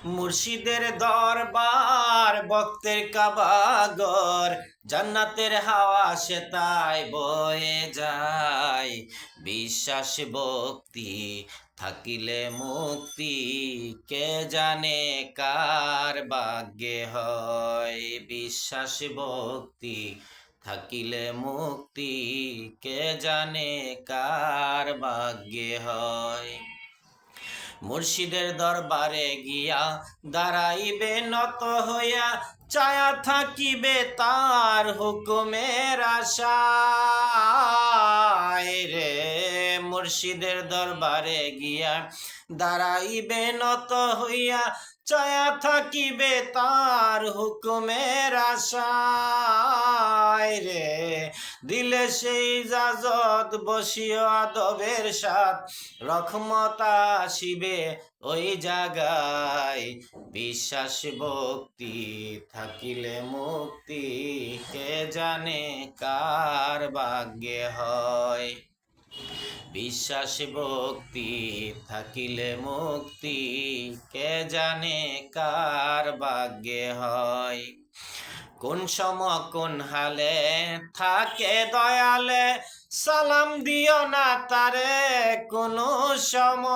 মুর্শিদের দরবার ভক্তের কাবাগর, জান্নাতের হাওয়া সে তাই বয়ে যায়। বিশ্বাস ভক্তি থাকিলে মুক্তি, কে জানে কার ভাগ্যে হয়। বিশ্বাস ভক্তি থাকিলে মুক্তি, কে জানে কার ভাগ্যে হয়। মুর্শিদের দরবারে গিয়া দাঁড়াইবে নত হইয়া, চায়া থাকিবে তার হুকুমের আশায় রে। মুর্শিদের দরবারে গিয়া দাঁড়াইবে নত হইয়া, চায়া থাকিবে তার হুকুমের আশায় রে। দিলে সেই ইজাজত বসিও আদবের সাথ, রহমত আসিবে ওই জায়গায়। বিশ্বাস ভক্তি থাকিলে মুক্তি, কে জানে কার ভাগ্যে হয়। বিশ্বাস ভক্তি থাকিলে মুক্তি, কে জানে কার ভাগ্যে হয়। কোন সময় কোন হালে থাকে দয়ালে, সালাম দিও না তারে কোনো সময়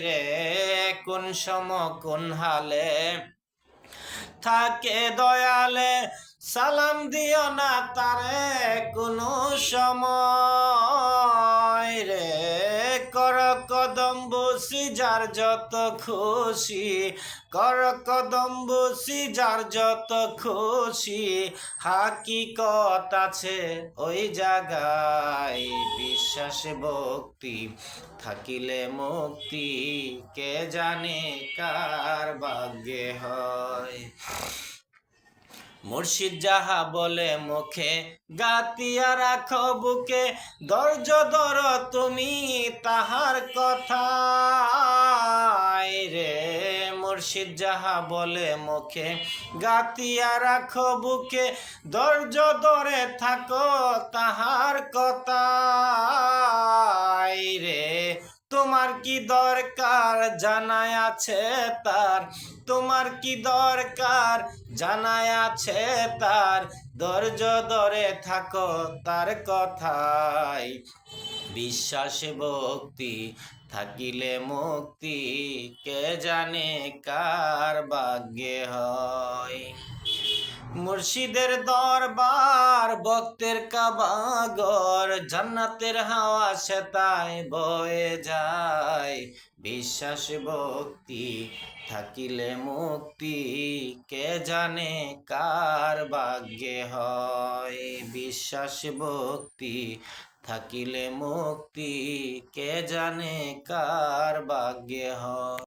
রে। কোন সময় কোন হালে থাকে দয়ালে, সালাম দিও না তারে কোনো সময় রে। কর কদম বসি যার যত খুশি, কর কদম বসি যার যত খুশি, হাকিকত আছে ওই জায়গায়। বিশ্বাস ভক্তি থাকিলে মুক্তি, কে জানে কার ভাগ্যে হয়। মুর্শিদ যাহা বলে মুখে, গাতিয়া রাখো বুকে, ধৈর্য ধর তুমি তাহার কথা রে। মুর্শিদ যাহা বলে মুখে, গাতিয়া রাখো বুকে, ধৈর্য ধরে থাকো তাহার কথা রে। তোমার কি দরকার জানাই আছে তার, তোমার কি দরকার জানাই আছে তার, ধৈর্য ধরে থাকো তার কথায়। বিশ্বাস ভক্তি থাকিলে মুক্তি, কে জানে কার ভাগ্যে হয়। মুর্শিদের দরবার ভক্তের কাবাগর, জান্নাতের হাওয়া সে তাই বয়ে যায়। বিশ্বাস ভক্তি থাকিলে মুক্তি, কে জানে কার ভাগ্যে হয়। বিশ্বাস ভক্তি থাকিলে মুক্তি, কে জানে কার ভাগ্যে হয়।